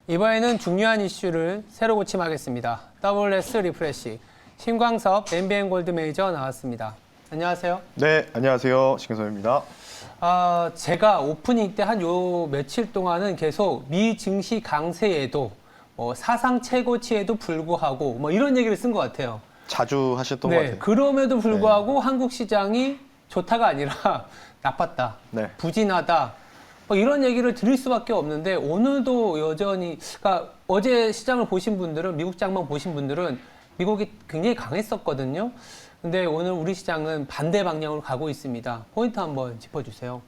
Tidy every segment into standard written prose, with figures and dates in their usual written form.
이번에는 중요한 이슈를 새로 고침하겠습니다. WS 리프레시 신광섭 MBN 골드 메이저 나왔습니다. 안녕하세요. 네, 안녕하세요. 신광섭입니다. 제가 오프닝 때 한 요 며칠 동안은 계속 미 증시 강세에도 사상 최고치에도 불구하고 뭐 이런 얘기를 쓴 것 같아요. 자주 하셨던 것 네, 같아요. 그럼에도 불구하고 한국 시장이 좋다가 아니라 나빴다, 네. 부진하다. 이런 얘기를 드릴 수밖에 없는데 오늘도 여전히 그러니까 어제 시장을 보신 분들은 미국 장만 보신 분들은 미국이 굉장히 강했었거든요. 근데 오늘 우리 시장은 반대 방향으로 가고 있습니다. 포인트 한번 짚어주세요.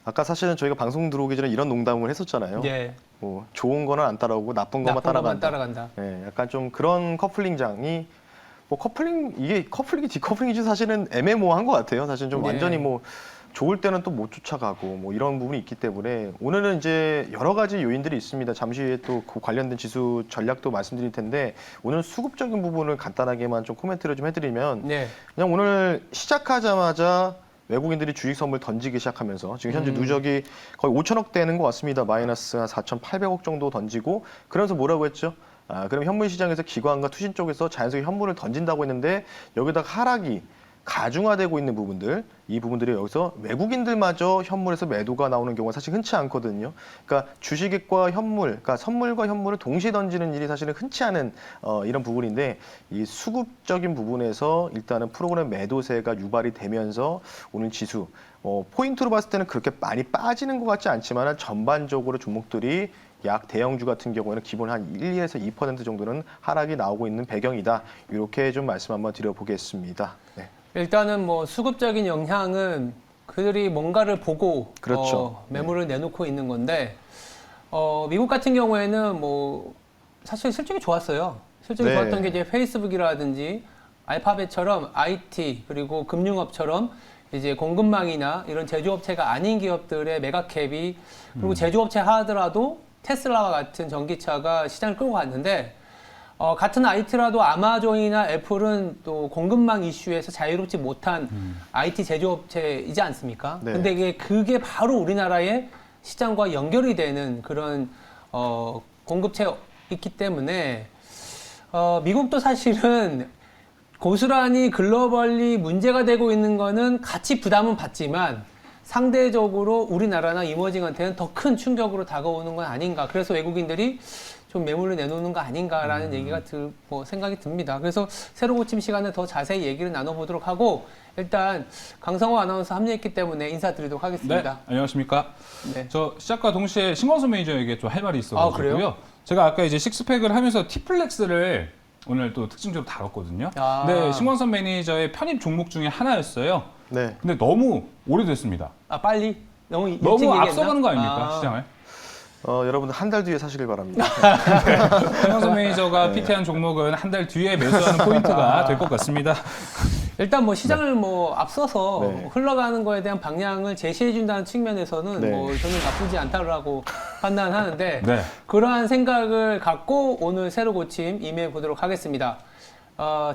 아까 사실은 저희가 방송 들어오기 전에 이런 농담을 했었잖아요. 네. 뭐 좋은 거는 안 따라오고 나쁜 것만 따라간다. 네, 약간 좀 그런 커플링장이 뭐 커플링 이게 커플링이 디커플링이지 사실은 애매모호한 것 같아요. 사실 좀 네. 완전히 뭐 좋을 때는 또 못 쫓아가고 뭐 이런 부분이 있기 때문에 오늘은 이제 여러 가지 요인들이 있습니다. 잠시 후에 또 그 관련된 지수 전략도 말씀드릴 텐데 오늘 수급적인 부분을 간단하게만 좀 코멘트를 좀 해드리면 네. 그냥 오늘 시작하자마자 외국인들이 주식 선물 던지기 시작하면서 지금 현재 누적이 거의 5천억 되는 것 같습니다. 마이너스 한 4,800억 정도 던지고 그러면서 뭐라고 했죠? 그럼 현물 시장에서 기관과 투신 쪽에서 자연스럽게 현물을 던진다고 했는데 여기다가 하락이 가중화되고 있는 부분들, 이 부분들이 여기서 외국인들마저 현물에서 매도가 나오는 경우가 사실 흔치 않거든요. 그러니까 주식과 현물, 그러니까 선물과 현물을 동시에 던지는 일이 사실은 흔치 않은 이런 부분인데 이 수급적인 부분에서 일단은 프로그램 매도세가 유발이 되면서 오늘 지수 포인트로 봤을 때는 그렇게 많이 빠지는 것 같지 않지만 전반적으로 종목들이 약 대형주 같은 경우에는 기본 한 1에서 2% 정도는 하락이 나오고 있는 배경이다. 이렇게 좀 말씀 한번 드려보겠습니다. 네. 일단은 뭐 수급적인 영향은 그들이 뭔가를 보고 그렇죠. 매물을 내놓고 있는 건데 미국 같은 경우에는 뭐 사실 실적이 좋았어요. 실적이 네. 좋았던 게 이제 페이스북이라든지 알파벳처럼 IT 그리고 금융업처럼 이제 공급망이나 이런 제조업체가 아닌 기업들의 매각캡이 그리고 제조업체 하더라도 테슬라와 같은 전기차가 시장을 끌고 갔는데 같은 IT라도 아마존이나 애플은 또 공급망 이슈에서 자유롭지 못한 IT 제조업체이지 않습니까? 네. 근데 그게 바로 우리나라의 시장과 연결이 되는 그런 공급체이기 때문에 미국도 사실은 고스란히 글로벌리 문제가 되고 있는 거는 같이 부담은 받지만 상대적으로 우리나라나 이머징한테는 더 큰 충격으로 다가오는 건 아닌가. 그래서 외국인들이 좀 매물을 내놓는 거 아닌가라는 얘기가 생각이 듭니다. 그래서 새로 고침 시간에 더 자세히 얘기를 나눠보도록 하고 일단 강성호 아나운서 합류했기 때문에 인사드리도록 하겠습니다. 네, 안녕하십니까. 네. 저 시작과 동시에 신광섭 매니저에게 좀 할 말이 있어가지고요. 그래요? 제가 아까 이제 식스팩을 하면서 티플렉스를 오늘 또 특징적으로 다뤘거든요. 네, 신광섭 매니저의 편입 종목 중에 하나였어요. 네. 근데 너무 오래됐습니다. 빨리? 너무 일찍 너무 얘기했나? 앞서가는 거 아닙니까, 시장을? 여러분들 한 달 뒤에 사시길 바랍니다. 신광섭 매니저가 PT한 종목은 한 달 뒤에 매수하는 포인트가 될 것 같습니다. 일단 뭐 시장을 앞서서 네. 흘러가는 거에 대한 방향을 제시해준다는 측면에서는 네. 저는 나쁘지 않다고 판단하는데 네. 그러한 생각을 갖고 오늘 새로 고침 임해 보도록 하겠습니다.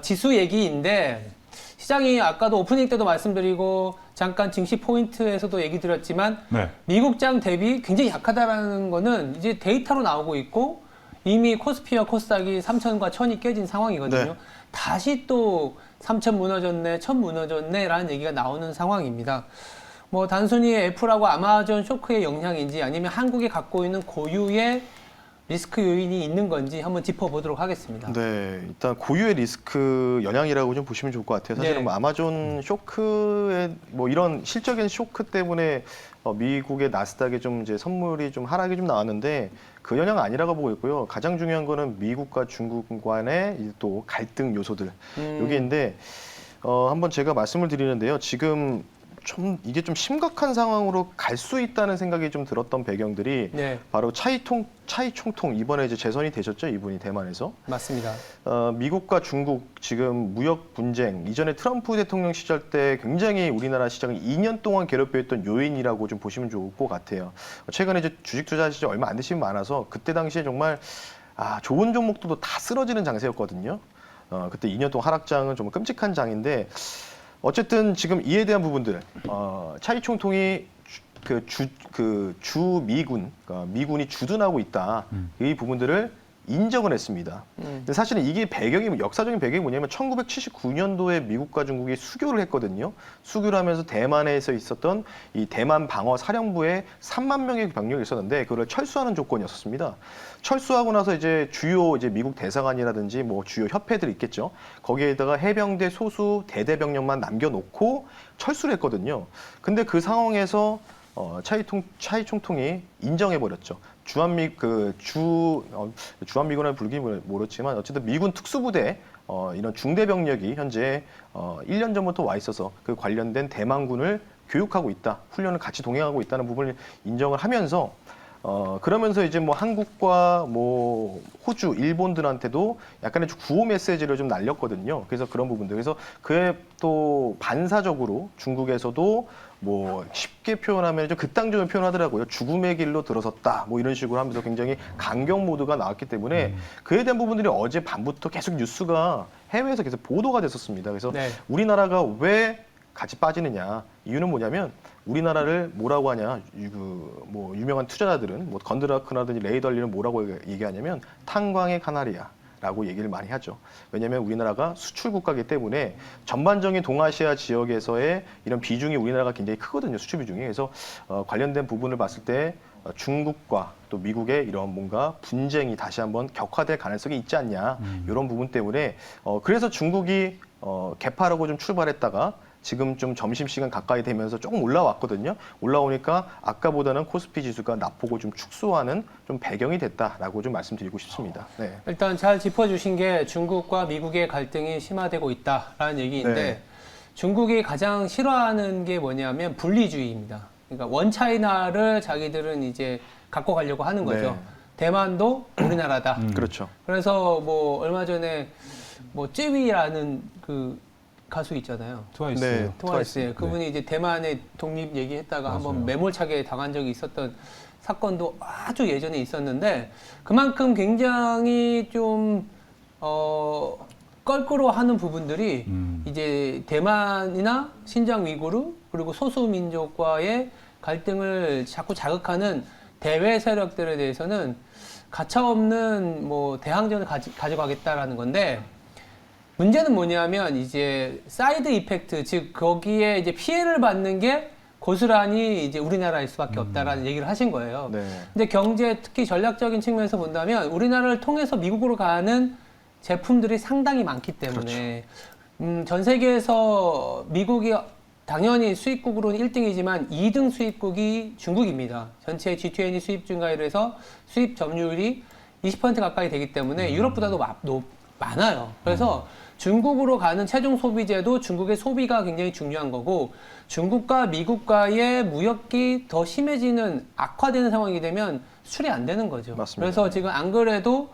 지수 얘기인데 시장이 아까도 오프닝 때도 말씀드리고 잠깐 증시 포인트에서도 얘기 드렸지만 네. 미국장 대비 굉장히 약하다라는 거는 이제 데이터로 나오고 있고 이미 코스피와 코스닥이 3천과 1000이 깨진 상황이거든요. 네. 다시 또 3천 무너졌네, 1000 무너졌네라는 얘기가 나오는 상황입니다. 뭐 단순히 애플하고 아마존 쇼크의 영향인지 아니면 한국이 갖고 있는 고유의 리스크 요인이 있는 건지 한번 짚어보도록 하겠습니다. 네, 일단 고유의 리스크 영향이라고 좀 보시면 좋을 것 같아요. 사실은 네. 뭐 아마존 쇼크의 뭐 이런 실적인 쇼크 때문에 미국의 나스닥에 좀 이제 선물이 좀 하락이 좀 나왔는데 그 영향은 아니라고 보고 있고요. 가장 중요한 거는 미국과 중국 간의 또 갈등 요소들 여기인데 한번 제가 말씀을 드리는데요. 지금 이게 좀 심각한 상황으로 갈 수 있다는 생각이 좀 들었던 배경들이 네, 바로 차이총통 이번에 이제 재선이 되셨죠, 이분이 대만에서. 맞습니다. 미국과 중국 지금 무역 분쟁 이전에 트럼프 대통령 시절 때 굉장히 우리나라 시장을 2년 동안 괴롭혀했던 요인이라고 좀 보시면 좋을 것 같아요. 최근에 이제 주식 투자하신 지 얼마 안 되시면 많아서 그때 당시에 정말 좋은 종목들도 다 쓰러지는 장세였거든요. 그때 2년 동안 하락장은 좀 끔찍한 장인데 어쨌든 지금 이에 대한 부분들 차이총통이 주 미군, 그러니까 미군이 주둔하고 있다. 이 부분들을 인정을 했습니다. 근데 사실은 이게 역사적인 배경이 뭐냐면 1979년도에 미국과 중국이 수교를 했거든요. 수교를 하면서 대만에서 있었던 이 대만 방어 사령부에 3만 명의 병력이 있었는데 그걸 철수하는 조건이었습니다. 철수하고 나서 이제 주요 미국 대사관이라든지 뭐 주요 협회들이 있겠죠. 거기에다가 해병대 소수 대대병력만 남겨놓고 철수를 했거든요. 근데 그 상황에서 차이 총통이 인정해버렸죠. 주한미군을 부르기 모르지만 어쨌든 미군 특수부대 이런 중대 병력이 현재 1년 전부터 와 있어서 그 관련된 대만군을 교육하고 있다, 훈련을 같이 동행하고 있다는 부분을 인정을 하면서 그러면서 이제 뭐 한국과 뭐 호주, 일본들한테도 약간의 구호 메시지를 좀 날렸거든요. 그래서 그런 부분들. 그래서 그에 또 반사적으로 중국에서도 뭐 쉽게 표현하면 좀 극단적으로 표현하더라고요. 죽음의 길로 들어섰다. 뭐 이런 식으로 하면서 굉장히 강경 모드가 나왔기 때문에 그에 대한 부분들이 어제 밤부터 계속 뉴스가 해외에서 계속 보도가 됐었습니다. 그래서 네. 우리나라가 왜 같이 빠지느냐. 이유는 뭐냐면 우리나라를 뭐라고 하냐. 뭐 유명한 투자자들은 뭐 건드라크라든지 레이덜리는 뭐라고 얘기하냐면 탄광의 카나리아. 라고 얘기를 많이 하죠. 왜냐하면 우리나라가 수출 국가이기 때문에 전반적인 동아시아 지역에서의 이런 비중이 우리나라가 굉장히 크거든요. 수출 비중이. 그래서 관련된 부분을 봤을 때 중국과 또 미국의 이런 뭔가 분쟁이 다시 한번 격화될 가능성이 있지 않냐. 이런 부분 때문에 그래서 중국이 개파라고 좀 출발했다가 지금 좀 점심시간 가까이 되면서 조금 올라왔거든요. 올라오니까 아까보다는 코스피 지수가 낙폭을 좀 축소하는 좀 배경이 됐다라고 좀 말씀드리고 싶습니다. 네. 일단 잘 짚어주신 게 중국과 미국의 갈등이 심화되고 있다라는 얘기인데 네. 중국이 가장 싫어하는 게 뭐냐면 분리주의입니다. 그러니까 원차이나를 자기들은 이제 갖고 가려고 하는 거죠. 네. 대만도 우리나라다. 그렇죠. 그래서 뭐 얼마 전에 뭐 쯔위라는 그 가수 있잖아요. 트와이스. 네. 트와이스. 그분이 이제 대만의 독립 얘기했다가 한번 매몰차게 당한 적이 있었던 사건도 아주 예전에 있었는데 그만큼 굉장히 좀 껄끄러워하는 부분들이 이제 대만이나 신장 위구르 그리고 소수민족과의 갈등을 자꾸 자극하는 대외 세력들에 대해서는 가차없는 뭐 대항전을 가져가겠다라는 건데 문제는 뭐냐면 이제 사이드 이펙트 즉 거기에 이제 피해를 받는 게 고스란히 이제 우리나라일 수밖에 없다라는 얘기를 하신 거예요. 네. 근데 경제 특히 전략적인 측면에서 본다면 우리나라를 통해서 미국으로 가는 제품들이 상당히 많기 때문에 전 세계에서 미국이 당연히 수입국으로는 1등이지만 2등 수입국이 중국입니다. 전체 G20 수입 증가율 해서 수입 점유율이 20% 가까이 되기 때문에 유럽보다도 많아요. 그래서 중국으로 가는 최종 소비재도 중국의 소비가 굉장히 중요한 거고 중국과 미국과의 무역이 더 심해지는 악화되는 상황이 되면 수출이 안 되는 거죠. 맞습니다. 그래서 지금 안 그래도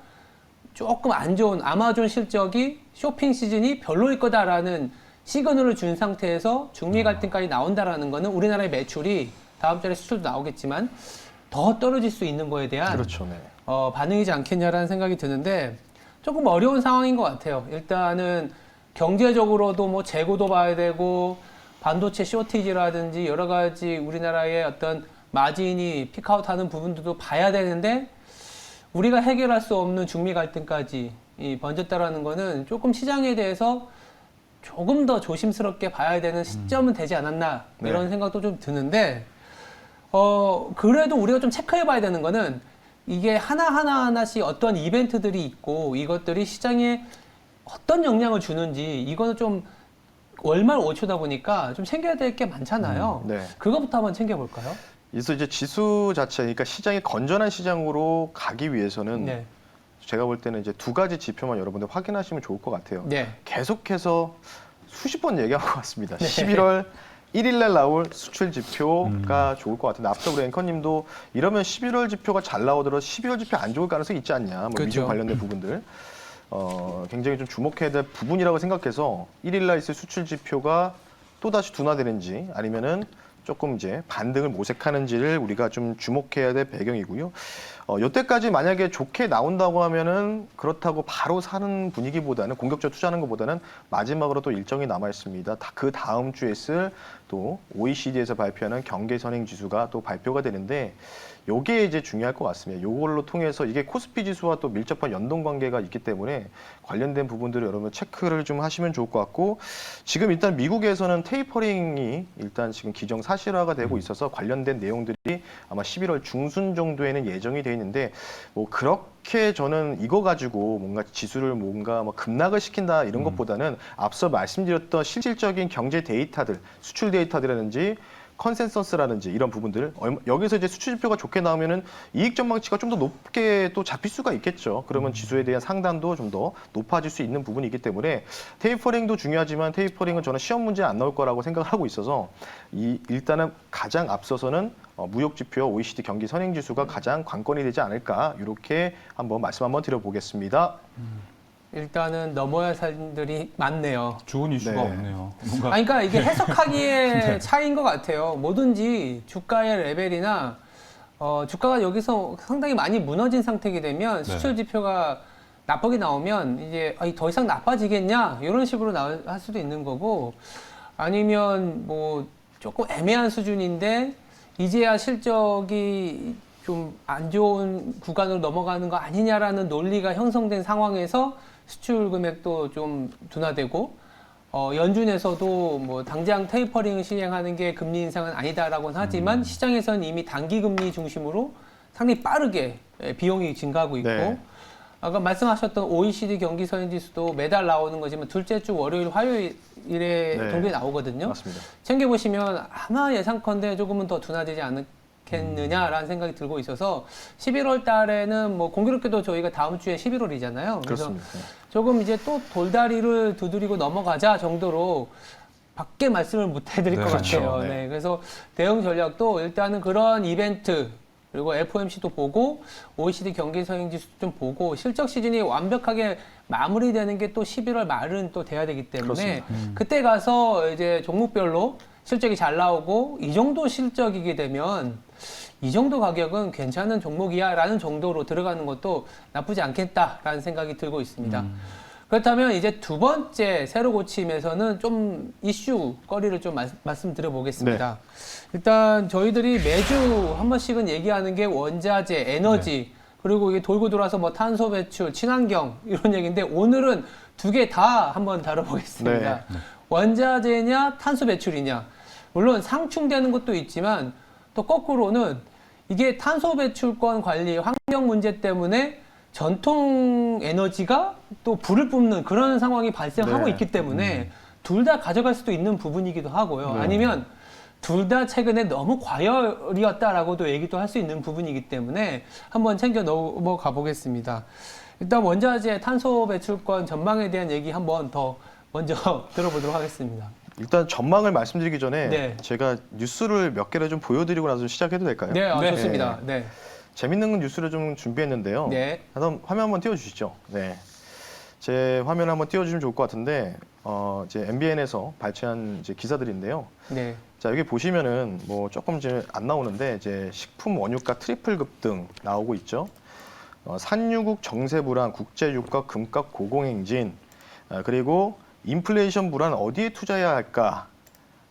조금 안 좋은 아마존 실적이 쇼핑 시즌이 별로일 거다라는 시그널을 준 상태에서 중미 갈등까지 나온다라는 거는 우리나라의 매출이 다음 달에 수출도 나오겠지만 더 떨어질 수 있는 거에 대한 그렇죠. 네. 반응이지 않겠냐라는 생각이 드는데 조금 어려운 상황인 것 같아요. 일단은 경제적으로도 뭐 재고도 봐야 되고 반도체 쇼티지라든지 여러 가지 우리나라의 어떤 마진이 피크아웃하는 부분들도 봐야 되는데 우리가 해결할 수 없는 중미 갈등까지 번졌다라는 거는 조금 시장에 대해서 조금 더 조심스럽게 봐야 되는 시점은 되지 않았나 이런 생각도 좀 드는데 그래도 우리가 좀 체크해 봐야 되는 거는 이게 하나씩 어떤 이벤트들이 있고 이것들이 시장에 어떤 영향을 주는지 이거는 좀 월말 5초다 보니까 좀 챙겨야 될 게 많잖아요. 네. 그거부터 한번 챙겨볼까요? 그래서 이제 지수 자체, 그러니까 시장이 건전한 시장으로 가기 위해서는 네. 제가 볼 때는 이제 두 가지 지표만 여러분들 확인하시면 좋을 것 같아요. 네. 계속해서 수십 번 얘기한 것 같습니다. 11월 1일 날 나올 수출 지표가 좋을 것 같은데 앞서 우리 앵커님도 이러면 11월 지표가 잘 나오더라도 12월 지표 안 좋을 가능성이 있지 않냐. 뭐 그렇죠. 미중 관련된 부분들. 굉장히 좀 주목해야 될 부분이라고 생각해서 1일 날 있을 수출 지표가 또다시 둔화되는지 아니면은 조금 이제 반등을 모색하는지를 우리가 좀 주목해야 될 배경이고요. 여태까지 만약에 좋게 나온다고 하면은 그렇다고 바로 사는 분위기보다는 공격적으로 투자하는 것보다는 마지막으로 또 일정이 남아 있습니다. 그 다음 주에 있을 또 OECD에서 발표하는 경제 선행 지수가 또 발표가 되는데 요게 이제 중요할 것 같습니다. 요걸로 통해서 이게 코스피 지수와 또 밀접한 연동 관계가 있기 때문에 관련된 부분들을 여러분 체크를 좀 하시면 좋을 것 같고 지금 일단 미국에서는 테이퍼링이 일단 지금 기정사실화가 되고 있어서 관련된 내용들이 아마 11월 중순 정도에는 예정이 돼 있는데 뭐 그렇게 저는 이거 가지고 뭔가 지수를 뭔가 뭐 급락을 시킨다 이런 것보다는 앞서 말씀드렸던 실질적인 경제 데이터들, 수출 데이터들이라든지 컨센서스라든지 이런 부분들 여기서 이제 수출 지표가 좋게 나오면은 이익 전망치가 좀 더 높게 또 잡힐 수가 있겠죠. 그러면 지수에 대한 상단도 좀 더 높아질 수 있는 부분이기 때문에 테이퍼링도 중요하지만 테이퍼링은 저는 시험 문제 안 나올 거라고 생각을 하고 있어서 일단은 가장 앞서서는 무역 지표 OECD 경기 선행 지수가 가장 관건이 되지 않을까 이렇게 한번 말씀 한번 드려보겠습니다. 일단은 넘어야 할 사람들이 많네요. 좋은 이슈가 네. 없네요. 뭔가 그러니까 이게 해석하기의 차이인 것 같아요. 뭐든지 주가의 레벨이나 주가가 여기서 상당히 많이 무너진 상태이게 되면 수출 지표가 나쁘게 나오면 이제 더 이상 나빠지겠냐 이런 식으로 할 수도 있는 거고 아니면 뭐 조금 애매한 수준인데 이제야 실적이 좀 안 좋은 구간으로 넘어가는 거 아니냐라는 논리가 형성된 상황에서 수출 금액도 좀 둔화되고 연준에서도 뭐 당장 테이퍼링을 시행하는 게 금리 인상은 아니다라고는 하지만 시장에서는 이미 단기 금리 중심으로 상당히 빠르게 비용이 증가하고 있고 네. 아까 말씀하셨던 OECD 경기 선행 지수도 매달 나오는 거지만 둘째 주 월요일, 화요일에 네. 정도에 나오거든요. 맞습니다. 챙겨보시면 아마 예상컨대 조금은 더 둔화되지 않겠느냐라는 생각이 들고 있어서 11월 달에는 뭐 공교롭게도 저희가 다음 주에 11월이잖아요. 그래서 그렇습니다. 조금 이제 또 돌다리를 두드리고 넘어가자 정도로 밖에 말씀을 못 해드릴 것 그렇죠. 같아요. 네. 네. 그래서 대응 전략도 일단은 그런 이벤트 그리고 FOMC도 보고 OECD 경기 선행 지수도 좀 보고 실적 시즌이 완벽하게 마무리되는 게 또 11월 말은 또 돼야 되기 때문에 그때 가서 이제 종목별로 실적이 잘 나오고 이 정도 실적이게 되면 이 정도 가격은 괜찮은 종목이야라는 정도로 들어가는 것도 나쁘지 않겠다라는 생각이 들고 있습니다. 그렇다면 이제 두 번째 세로 고침에서는 좀 이슈 거리를 좀 말씀드려 보겠습니다. 일단 저희들이 매주 한 번씩은 얘기하는 게 원자재, 에너지, 그리고 이게 돌고 돌아서 뭐 탄소 배출, 친환경 이런 얘기인데 오늘은 두 개 다 한번 다뤄보겠습니다. 네. 원자재냐 탄소 배출이냐. 물론 상충되는 것도 있지만 또 거꾸로는 이게 탄소 배출권 관리, 환경 문제 때문에 전통 에너지가 또 불을 뿜는 그런 상황이 발생하고 네. 있기 때문에 둘 다 가져갈 수도 있는 부분이기도 하고요. 네. 아니면 둘 다 최근에 너무 과열이었다라고도 얘기도 할 수 있는 부분이기 때문에 한번 챙겨 넘어가 보겠습니다. 일단 원자재 탄소 배출권 전망에 대한 얘기 한번 더 먼저 들어보도록 하겠습니다. 일단 전망을 말씀드리기 전에 네. 제가 뉴스를 몇 개를 좀 보여드리고 나서 시작해도 될까요? 네, 네. 좋습니다. 네. 재밌는 뉴스를 좀 준비했는데요. 네. 한번 화면 한번 띄워주시죠. 네. 제 화면 한번 띄워주시면 좋을 것 같은데, 이제 MBN에서 발췌한 이제 기사들인데요. 네. 자, 여기 보시면은 뭐 조금 이제 안 나오는데, 이제 식품 원유가 트리플 급등 나오고 있죠. 산유국 정세 불안, 국제 유가 금값 고공행진, 그리고 인플레이션 불안 어디에 투자해야 할까?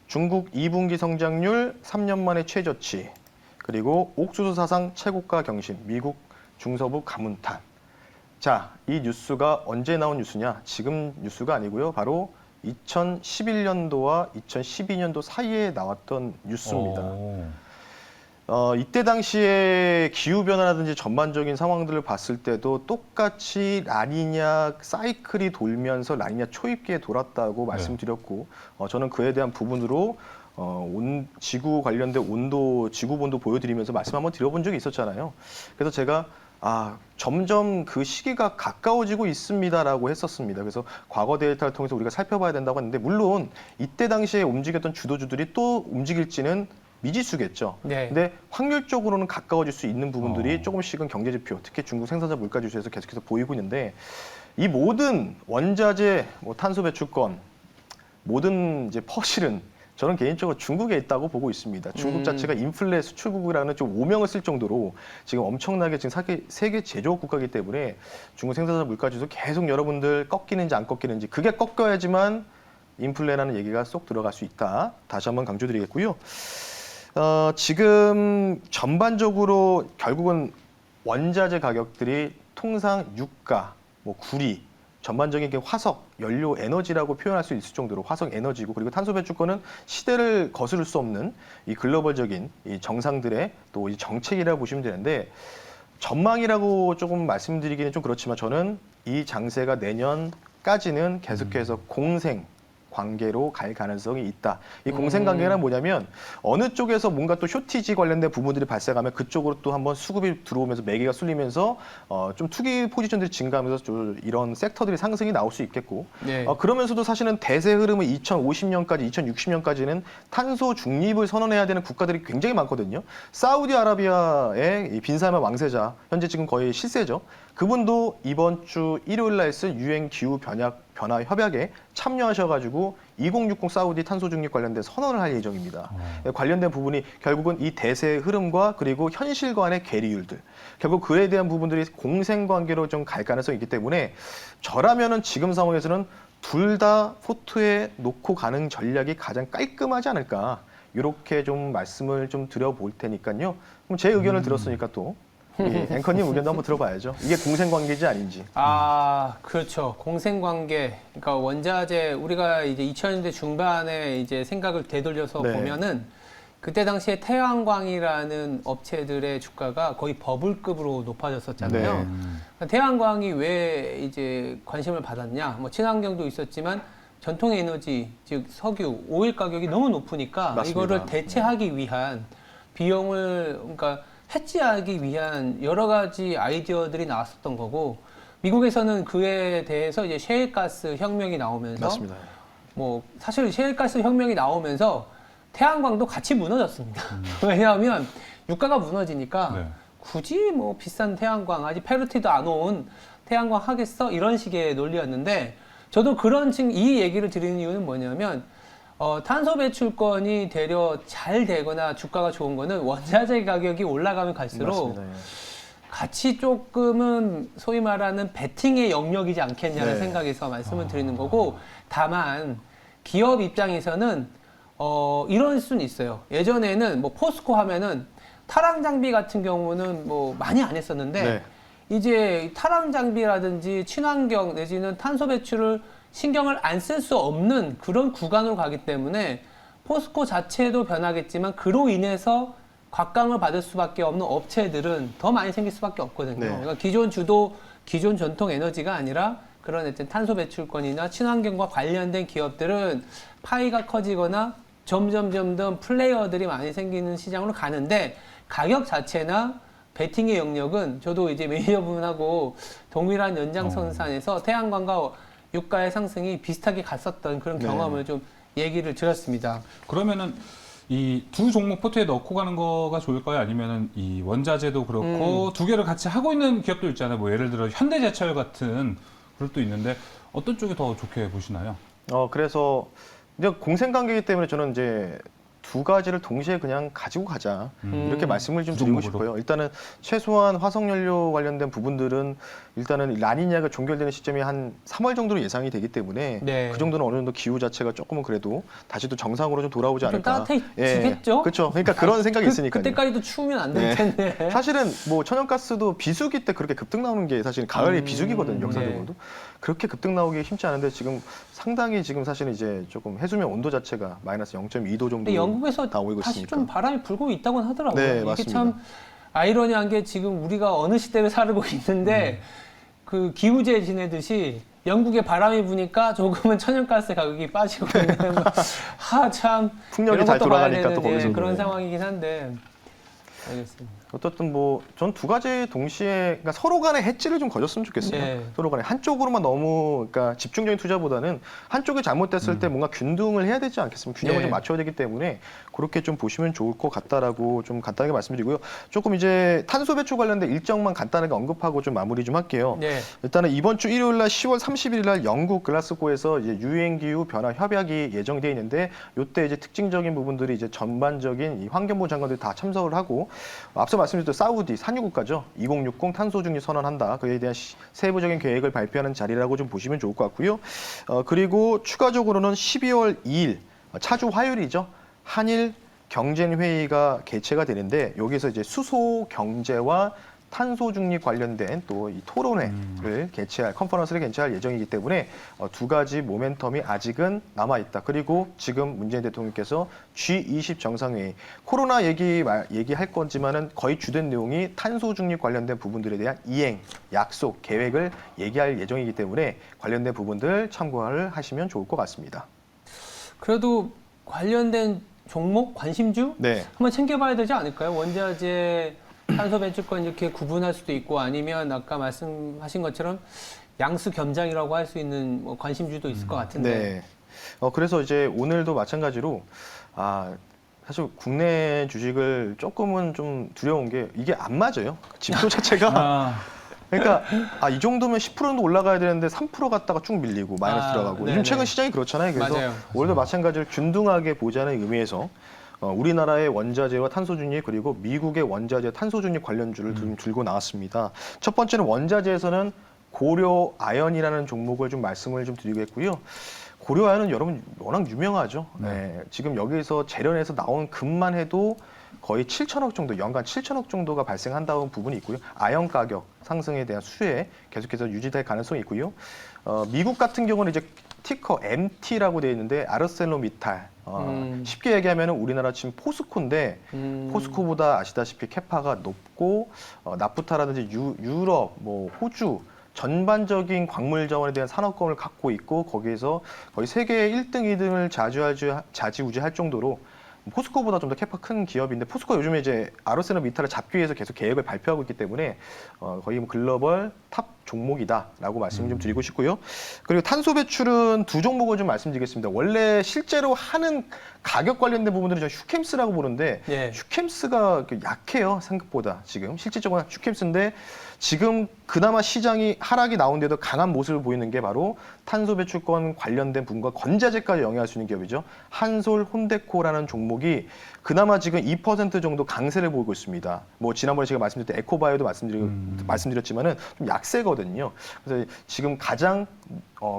중국 2분기 성장률 3년 만에 최저치, 그리고 옥수수 사상 최고가 경신, 미국 중서부 가문탄. 자, 이 뉴스가 언제 나온 뉴스냐? 지금 뉴스가 아니고요. 바로 2011년도와 2012년도 사이에 나왔던 뉴스입니다. 이때 당시에 기후변화라든지 전반적인 상황들을 봤을 때도 똑같이 라니냐 사이클이 돌면서 라니냐 초입기에 돌았다고 말씀드렸고, 저는 그에 대한 부분으로 지구 관련된 온도, 지구본도 보여드리면서 말씀 한번 드려본 적이 있었잖아요. 그래서 제가 점점 그 시기가 가까워지고 있습니다라고 했었습니다. 그래서 과거 데이터를 통해서 우리가 살펴봐야 된다고 했는데, 물론 이때 당시에 움직였던 주도주들이 또 움직일지는 미지수겠죠. 네. 근데 확률적으로는 가까워질 수 있는 부분들이 조금씩은 경제지표, 특히 중국 생산자 물가지수에서 계속해서 보이고 있는데, 이 모든 원자재, 탄소 배출권, 모든 이제 퍼실은 저는 개인적으로 중국에 있다고 보고 있습니다. 중국 자체가 인플레 수출국이라는 좀 오명을 쓸 정도로 지금 엄청나게 지금 세계 제조업 국가이기 때문에 중국 생산자 물가지수 계속 여러분들 꺾이는지 안 꺾이는지 그게 꺾여야지만 인플레라는 얘기가 쏙 들어갈 수 있다. 다시 한번 강조드리겠고요. 지금 전반적으로 결국은 원자재 가격들이 통상 유가, 뭐 구리, 전반적인 게 화석, 연료 에너지라고 표현할 수 있을 정도로 화석 에너지고 그리고 탄소 배출권은 시대를 거스를 수 없는 이 글로벌적인 이 정상들의 또 이 정책이라고 보시면 되는데 전망이라고 조금 말씀드리기는 좀 그렇지만 저는 이 장세가 내년까지는 계속해서 공생 관계로 갈 가능성이 있다. 이 공생 관계는 뭐냐면 어느 쪽에서 뭔가 또 쇼티지 관련된 부분들이 발생하면 그쪽으로 또 한번 수급이 들어오면서 매개가 쏠리면서 좀 투기 포지션들이 증가하면서 좀 이런 섹터들이 상승이 나올 수 있겠고 네. 그러면서도 사실은 대세 흐름은 2050년까지 2060년까지는 탄소 중립을 선언해야 되는 국가들이 굉장히 많거든요. 사우디아라비아의 이 빈살만 왕세자 현재 지금 거의 실세죠. 그분도 이번 주 일요일 날 있을 유엔 기후 변화 협약에 참여하셔가지고 2060 사우디 탄소 중립 관련된 선언을 할 예정입니다. 관련된 부분이 결국은 이 대세의 흐름과 그리고 현실 간의 괴리율들, 결국 그에 대한 부분들이 공생관계로 좀 갈 가능성이 있기 때문에 저라면은 지금 상황에서는 둘 다 포트에 놓고 가는 전략이 가장 깔끔하지 않을까 이렇게 좀 말씀을 좀 드려볼 테니까요. 그럼 제 의견을 들었으니까 또. 예, 앵커님 의견도 한번 들어봐야죠. 이게 공생관계인지 아닌지. 아, 그렇죠. 공생관계. 그러니까 원자재 우리가 이제 2000년대 중반에 이제 생각을 되돌려서 네. 보면은 그때 당시에 태양광이라는 업체들의 주가가 거의 버블급으로 높아졌었잖아요. 네. 그러니까 태양광이 왜 이제 관심을 받았냐? 뭐 친환경도 있었지만 전통 에너지, 즉 석유, 오일 가격이 너무 높으니까 맞습니다. 이거를 대체하기 위한 비용을 그러니까 해지하기 위한 여러 가지 아이디어들이 나왔었던 거고 미국에서는 그에 대해서 이제 셰일가스 혁명이 나오면서 맞습니다. 뭐 사실 셰일가스 혁명이 나오면서 태양광도 같이 무너졌습니다. 왜냐하면 유가가 무너지니까 네. 굳이 뭐 비싼 태양광 아직 페르티도 안 온 태양광 하겠어 이런 식의 논리였는데 저도 이 얘기를 드리는 이유는 뭐냐면 탄소 배출권이 되려 잘 되거나 주가가 좋은 거는 원자재 가격이 올라가면 갈수록 맞습니다. 예. 같이 조금은 소위 말하는 베팅의 영역이지 않겠냐는 네. 생각에서 말씀을 드리는 거고 다만 기업 입장에서는 이런 수는 있어요. 예전에는 뭐 포스코 하면은 탈항 장비 같은 경우는 뭐 많이 안 했었는데 네. 이제 탈항 장비라든지 친환경 내지는 탄소 배출을 신경을 안 쓸 수 없는 그런 구간으로 가기 때문에 포스코 자체도 변하겠지만 그로 인해서 곽강을 받을 수밖에 없는 업체들은 더 많이 생길 수밖에 없거든요. 네. 그러니까 기존 전통 에너지가 아니라 그런 어떤 탄소 배출권이나 친환경과 관련된 기업들은 파이가 커지거나 점점 플레이어들이 많이 생기는 시장으로 가는데 가격 자체나 베팅의 영역은 저도 이제 매니저분하고 동일한 연장선상에서 태양광과 유가의 상승이 비슷하게 갔었던 그런 네. 경험을 좀 얘기를 들었습니다. 그러면은 이 두 종목 포트에 넣고 가는 거가 좋을까요? 아니면은 이 원자재도 그렇고 두 개를 같이 하고 있는 기업도 있잖아요. 뭐 예를 들어 현대제철 같은 그것도 있는데 어떤 쪽이 더 좋게 보시나요? 그래서 이제 공생관계이기 때문에 저는 이제 두 가지를 동시에 그냥 가지고 가자 이렇게 말씀을 좀 드리고 종목으로? 싶어요. 일단은 최소한 화석연료 관련된 부분들은 일단은 라니냐가 종결되는 시점이 한 3월 정도로 예상이 되기 때문에 네. 그 정도는 어느 정도 기후 자체가 조금은 그래도 다시 또 정상으로 좀 돌아오지 좀 않을까. 따뜻해지겠죠? 그렇죠. 그러니까 그런 생각이 있으니까요. 그때까지도 추우면 안 될 네. 텐데. 사실은 뭐 천연가스도 비수기 때 그렇게 급등 나오는 게 사실 가을에 비수기거든요, 역사적으로도. 그렇게 급등 나오기 쉽지 않은데 지금 상당히 지금 사실은 이제 조금 해수면 온도 자체가 마이너스 0.2도 정도 근데 영국에서 나오고 다시 있으니까. 좀 바람이 불고 있다고는 하더라고요. 네, 이게 맞습니다. 참 아이러니한 게 지금 우리가 어느 시대를 살고 있는데 그 기우제 지내듯이 영국에 바람이 부니까 조금은 천연가스 가격이 빠지고 있는 참 풍력이 이런 잘 것도 봐야 돌아가니까 또 되는, 거기서 그런 그래요. 상황이긴 한데 알겠습니다. 어떻든 뭐 전 두 가지 동시에 그러니까 서로 간에 해지를 좀 거졌으면 좋겠어요. 네. 서로 간에 한쪽으로만 너무 그러니까 집중적인 투자보다는 한쪽이 잘못됐을 때 뭔가 균등을 해야 되지 않겠습니까? 균형을 네. 좀 맞춰야 되기 때문에 그렇게 좀 보시면 좋을 것 같다라고 좀 간단하게 말씀드리고요. 조금 이제 탄소 배출 관련된 일정만 간단하게 언급하고 좀 마무리 좀 할게요. 네. 일단은 이번 주 일요일 날 10월 31일 날 영국 글라스고에서 이제 유엔 기후 변화 협약이 예정돼 있는데 이때 이제 특징적인 부분들이 이제 전반적인 이 환경부 장관들이 다 참석을 하고 앞서 말씀드렸던 사우디 산유국가죠. 2060 탄소 중립 선언한다. 그에 대한 세부적인 계획을 발표하는 자리라고 좀 보시면 좋을 것 같고요. 그리고 추가적으로는 12월 2일 차주 화요일이죠. 한일 경제회의가 개최가 되는데 여기서 이제 수소 경제와 탄소 중립 관련된 또 이 토론회를 개최할 컨퍼런스를 개최할 예정이기 때문에 두 가지 모멘텀이 아직은 남아 있다. 그리고 지금 문재인 대통령께서 G20 정상회의 코로나 얘기할 거지만은 거의 주된 내용이 탄소 중립 관련된 부분들에 대한 이행, 약속, 계획을 얘기할 예정이기 때문에 관련된 부분들 참고를 하시면 좋을 것 같습니다. 그래도 관련된 종목, 관심주 네. 한번 챙겨봐야 되지 않을까요? 원자재, 탄소 배출권 이렇게 구분할 수도 있고 아니면 아까 말씀하신 것처럼 양수 겸장이라고 할 수 있는 뭐 관심주도 있을 것 같은데. 네. 그래서 이제 오늘도 마찬가지로 사실 국내 주식을 조금은 좀 두려운 게 이게 안 맞아요. 지표 자체가. 그러니까 이 정도면 10%도 올라가야 되는데 3% 갔다가 쭉 밀리고 마이너스 들어가고 네네. 요즘 최근 시장이 그렇잖아요. 그래서 맞아요. 오늘도 마찬가지로 균등하게 보자는 의미에서 우리나라의 원자재와 탄소 중립 그리고 미국의 원자재 탄소 중립 관련주를 좀 들고 나왔습니다. 첫 번째는 원자재에서는 고려 아연이라는 종목을 좀 말씀을 좀 드리겠고요. 고려 아연은 여러분 워낙 유명하죠. 네. 지금 여기서 재련해서 나온 금만 해도 거의 7천억 정도, 연간 7천억 정도가 발생한다는 부분이 있고요. 아연 가격 상승에 대한 수혜 계속해서 유지될 가능성이 있고요. 미국 같은 경우는 이제 티커 MT라고 되어 있는데 아르셀로미탈. 쉽게 얘기하면 우리나라 지금 포스코인데 포스코보다 아시다시피 캐파가 높고 나프타라든지 유럽, 뭐 호주 전반적인 광물 자원에 대한 산업권을 갖고 있고 거기에서 거의 세계 1등, 2등을 좌지우지할 정도로 포스코보다 좀 더 캐파 큰 기업인데 포스코 요즘에 이제 아르셀로미탈을 잡기 위해서 계속 계획을 발표하고 있기 때문에 거의 뭐 글로벌 탑 종목이다라고 말씀을 좀 드리고 싶고요. 그리고 탄소 배출은 두 종목을 좀 말씀드리겠습니다. 원래 실제로 하는 가격 관련된 부분들은 저 휴캠스라고 보는데 예. 휴캠스가 약해요. 생각보다 지금 실질적으로 휴캠스인데 지금 그나마 시장이 하락이 나온데도 강한 모습을 보이는 게 바로 탄소 배출권 관련된 부분과 건자재까지 영위할 수 있는 기업이죠. 한솔 혼데코라는 종목이 그나마 지금 2% 정도 강세를 보이고 있습니다. 뭐 지난번에 제가 말씀드렸던 에코바이오도 말씀드렸지만은 좀 약세거든요. 그래서 지금 가장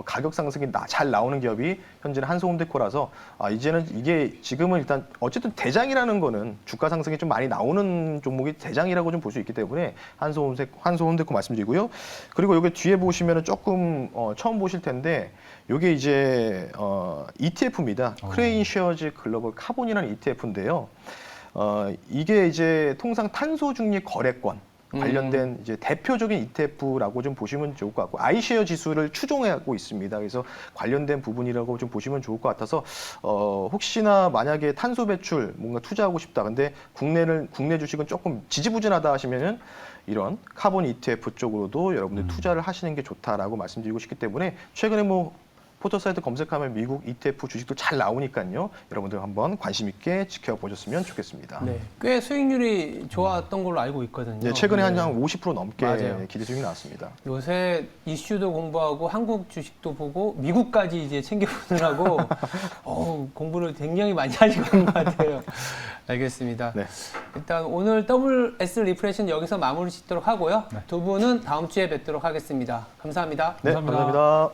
가격 상승이 잘 나오는 기업이 현재는 한솔혼데코라서 이제는 이게 지금은 일단 어쨌든 대장이라는 거는 주가 상승이 좀 많이 나오는 종목이 대장이라고 좀 볼 수 있기 때문에 한솔혼데코 말씀드리고요. 그리고 여기 뒤에 보시면은 조금 처음 보실 텐데 이게 이제 ETF입니다. 크레인 쉐어즈 글로벌 카본이라는 ETF인데요. 이게 이제 통상 탄소 중립 거래권 관련된 이제 대표적인 ETF라고 좀 보시면 좋을 것 같고 아이쉐어 지수를 추종하고 있습니다. 그래서 관련된 부분이라고 좀 보시면 좋을 것 같아서 혹시나 만약에 탄소 배출 뭔가 투자하고 싶다. 근데 국내 주식은 조금 지지부진하다 하시면은 이런 카본 ETF 쪽으로도 여러분들 투자를 하시는 게 좋다라고 말씀드리고 싶기 때문에 최근에 뭐 포털사이트 검색하면 미국 ETF 주식도 잘 나오니까요. 여러분들 한번 관심 있게 지켜보셨으면 좋겠습니다. 네. 꽤 수익률이 좋았던 걸로 알고 있거든요. 네, 최근에 네. 한 50% 넘게 맞아요. 기대 수익이 나왔습니다. 요새 이슈도 공부하고 한국 주식도 보고 미국까지 이제 챙겨보느라고 공부를 굉장히 많이 하시고 있는 것 같아요. 알겠습니다. 네. 일단 오늘 WS 리프레시는 여기서 마무리 짓도록 하고요. 두 분은 다음 주에 뵙도록 하겠습니다. 감사합니다. 네, 감사합니다.